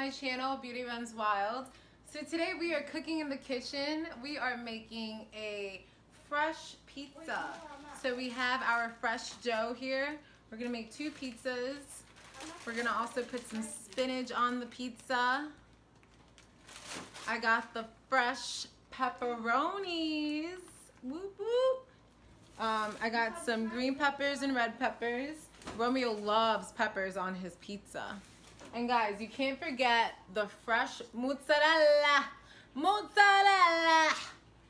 my channel, Beauty Runs Wild. So today we are cooking in the kitchen. We are making a fresh pizza. So we have our fresh dough here. We're gonna make 2 pizzas. We're gonna also put some spinach on the pizza. I got the fresh pepperonis. Whoop whoop. I got some green peppers and red peppers. Romeo loves peppers on his pizza. And guys, you can't forget the fresh mozzarella. Mozzarella!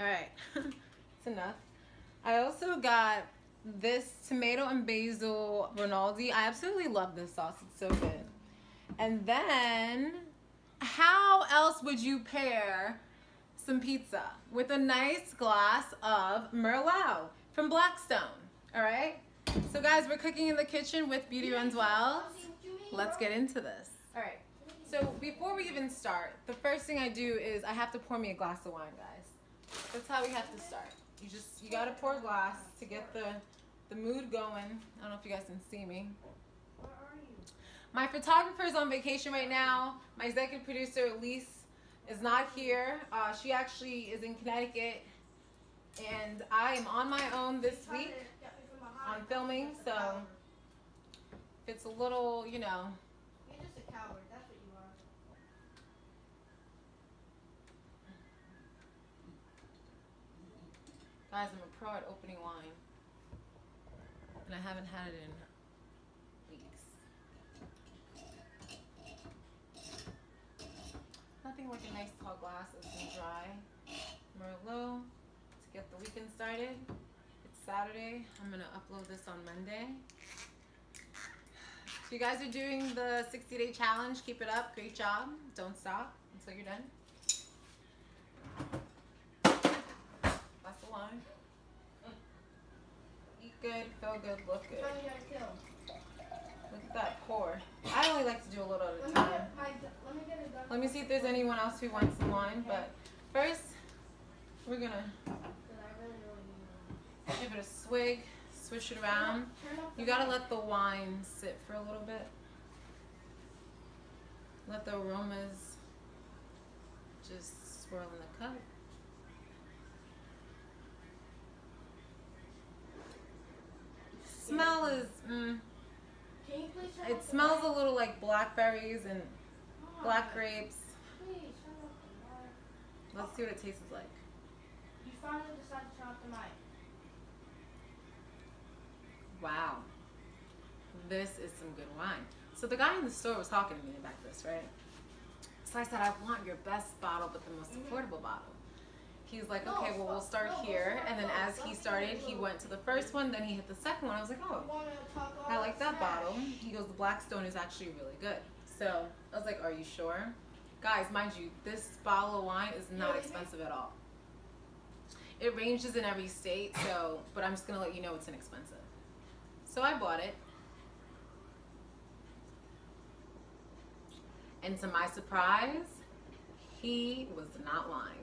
Alright, that's enough. I also got this tomato and basil Rinaldi. I absolutely love this sauce. It's so good. And then, how else would you pair some pizza? With a nice glass of Merlot from Blackstone. Alright? So guys, we're cooking in the kitchen with Beauty Runs Wild. Let's get into this. Alright, so before we even start, the first thing I do is I have to pour me a glass of wine, guys. That's how we have to start. You gotta pour a glass to get the mood going. I don't know if you guys can see me. Where are you? My photographer's on vacation right now. My executive producer, Elise, is not here. She actually is in Connecticut. And I am on my own this week on filming, so if it's a little, you know. You're just a coward, that's what you are. Guys, I'm a pro at opening wine. And I haven't had it in weeks. Nothing like a nice tall glass of some dry Merlot to get the weekend started. It's Saturday. I'm gonna upload this on Monday. So you guys are doing the 60-day challenge. Keep it up. Great job. Don't stop until you're done. That's the line. Eat good, feel good, look good. Look at that pour. I only like to do a little at a time. Let me see if there's anyone else who wants some wine. But first, we're gonna give it a swig, swish it around. You gotta let the wine sit for a little bit. Let the aromas just swirl in the cup. Smell is, it smells a little like blackberries and black grapes. Let's see what it tastes like. You finally decided to turn off the mic. Wow, this is some good wine. So the guy in the store was talking to me about this, right? So I said, I want your best bottle, but the most affordable bottle. He's like, okay, well, we'll start here. And then as he started, he went to the first one, then he hit the second one. I was like, oh, I like that bottle. He goes, the Blackstone is actually really good. So I was like, are you sure? Guys, mind you, this bottle of wine is not expensive at all. It ranges in every state, so, but I'm just gonna let you know it's inexpensive. So I bought it. And to my surprise, he was not lying.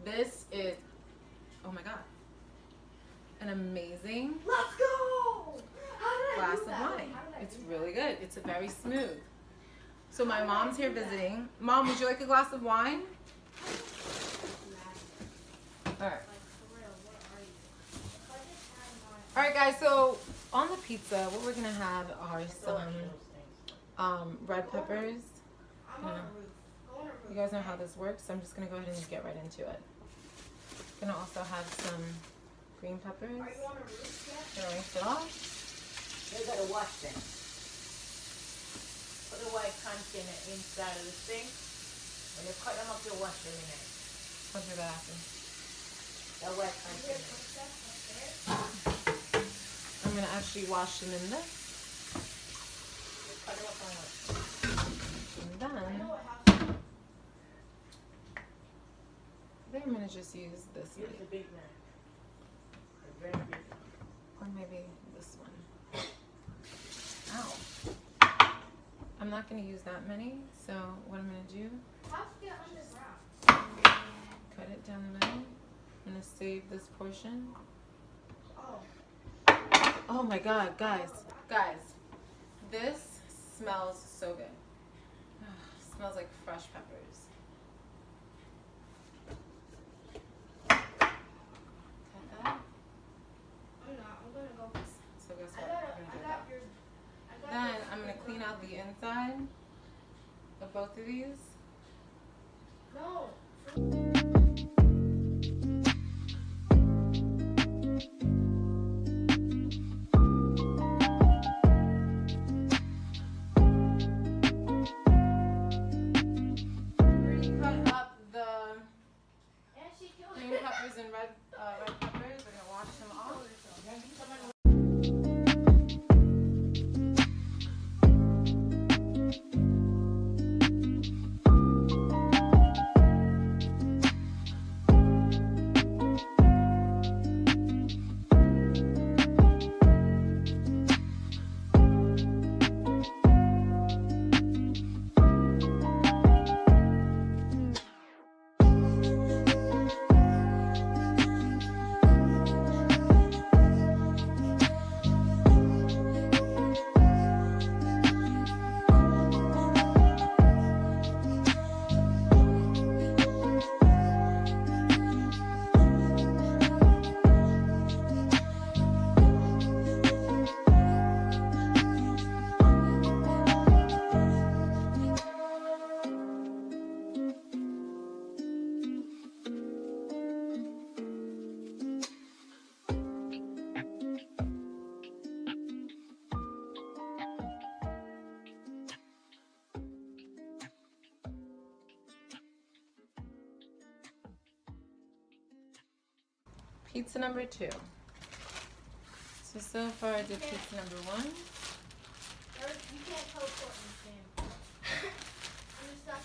This is, oh my God, an amazing Let's go! glass of wine. It's really good. It's very smooth. So my mom's here visiting. Mom, would you like a glass of wine? All right. All right, guys, so on the pizza, what we're gonna have are some red peppers. You guys know how this works, so I'm just gonna go ahead and get right into it. Gonna also have some green peppers. Are you on a roof yet? Gonna rinse it off. You gotta wash them. Put the white container inside of the sink. When you cut them up, you wash them in it. I'll do that after. The white container. I'm gonna actually wash them in this. Cut them up on it. And then I'm gonna just use this Use one. the big knife. The very big. Or maybe this one. Ow. I'm not gonna use that many, so what I'm gonna do, How's it get underground? cut it down the middle. I'm gonna save this portion. Oh. Oh my God, guys, this smells so good. smells like fresh peppers. Got that? I'm not. I'm gonna go. So guess I what? got We're gonna do that. your. Then I'm gonna clean out the inside of both of these. No. Already cut up the And she killed green peppers and red peppers. We're gonna wash them off. Pizza number 2. So far I did pizza number 1. You can't tell Courtney's name. I'm just not.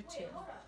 two. Hold up.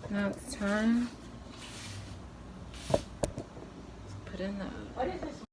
Now it's time to put in the What is this?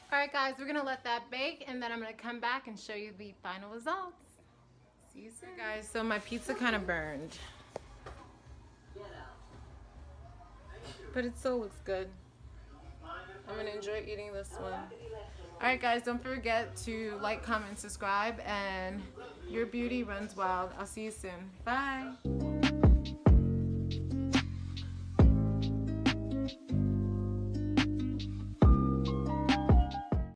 Alright guys, we're gonna let that bake and then I'm gonna come back and show you the final results. See you soon. Guys, so my pizza kind of burned. But it still looks good. I'm gonna enjoy eating this one. Alright guys, don't forget to like, comment, subscribe, and your beauty runs wild. I'll see you soon. Bye.